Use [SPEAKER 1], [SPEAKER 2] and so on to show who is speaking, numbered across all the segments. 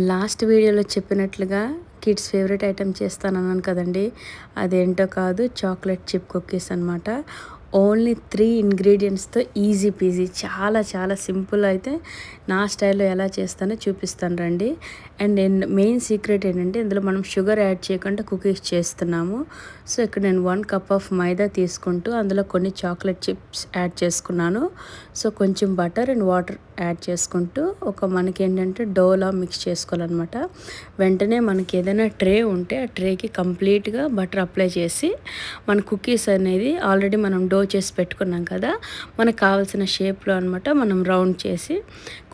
[SPEAKER 1] Last వీడియోలో చెప్పినట్లుగా kids favourite item చేస్తానన్నాను కదండి. అదేంటో కాదు, చాక్లెట్ చిప్ కుకీస్ అనమాట. ఓన్లీ 3 ఇంగ్రీడియంట్స్తో ఈజీ పీజీ, చాలా చాలా సింపుల్. అయితే నా స్టైల్లో ఎలా చేస్తానో చూపిస్తాను రండి. అండ్ నేను మెయిన్ సీక్రెట్ ఏంటంటే, ఇందులో మనం షుగర్ యాడ్ చేయకుండా కుకీస్ చేస్తున్నాము. సో ఇక్కడ నేను 1 కప్ ఆఫ్ మైదా తీసుకుంటూ అందులో కొన్ని చాక్లెట్ చిప్స్ యాడ్ చేసుకున్నాను. సో కొంచెం బటర్ అండ్ వాటర్ యాడ్ చేసుకుంటూ మనకి ఏంటంటే డోలా మిక్స్ చేసుకోవాలన్నమాట. వెంటనే మనకి ఏదైనా ట్రే ఉంటే ఆ ట్రేకి కంప్లీట్గా బటర్ అప్లై చేసి మన కుకీస్ అనేది ఆల్రెడీ మనం డో చేసి పెట్టుకున్నాం కదా, మనకు కావాల్సిన షేప్లో అనమాట మనం రౌండ్ చేసి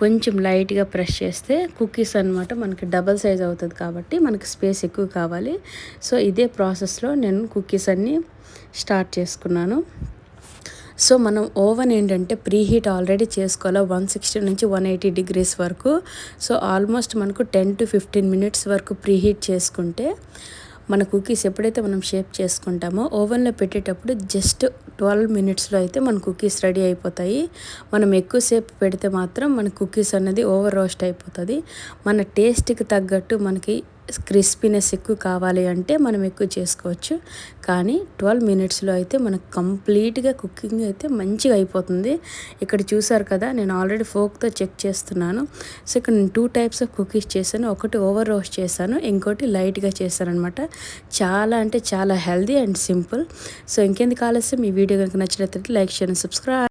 [SPEAKER 1] కొంచెం లైట్గా ప్రెస్ చేస్తే కుకీస్ అనమాట మనకి డబల్ సైజ్ అవుతుంది. కాబట్టి మనకి స్పేస్ ఎక్కువ కావాలి. సో ఇదే ప్రాసెస్లో నేను కుకీస్ అన్నీ స్టార్ట్ చేసుకున్నాను. సో మనం ఓవెన్ ఏంటంటే ప్రీహీట్ ఆల్రెడీ చేసుకోవాలి 160 నుంచి 180 డిగ్రీస్ వరకు. సో ఆల్మోస్ట్ మనకు 10 to 15 మినిట్స్ వరకు ప్రీహీట్ చేసుకుంటే మన కుకీస్ ఎప్పుడైతే మనం షేప్ చేసుకుంటామో ఓవెన్లో పెట్టేటప్పుడు జస్ట్ 12 మినిట్స్లో అయితే మన కుకీస్ రెడీ అయిపోతాయి. మనం ఎక్కువసేపు పెడితే మాత్రం మన కుకీస్ అనేది ఓవర్ రోస్ట్ అయిపోతుంది. మన టేస్ట్కి తగ్గట్టు మనకి క్రిస్పీనెస్ ఎక్కువ కావాలి అంటే మనం ఎక్కువ చేసుకోవచ్చు. కానీ 12 మినిట్స్లో అయితే మనకు కంప్లీట్గా కుకింగ్ అయితే మంచిగా అయిపోతుంది. ఇక్కడ చూసారు కదా, నేను ఆల్రెడీ ఫోక్తో చెక్ చేస్తున్నాను. సో ఇక్కడ నేను 2 టైప్స్ ఆఫ్ కుకీస్ చేశాను. ఒకటి ఓవర్ రోస్ట్ చేశాను, ఇంకోటి లైట్గా చేశాను అనమాట. చాలా అంటే చాలా హెల్దీ అండ్ సింపుల్. సో ఇంకెందుకు ఆలస్యం, ఈ వీడియో కనుక నచ్చినట్లయితే లైక్, షేర్ అండ్ సబ్స్క్రైబ్.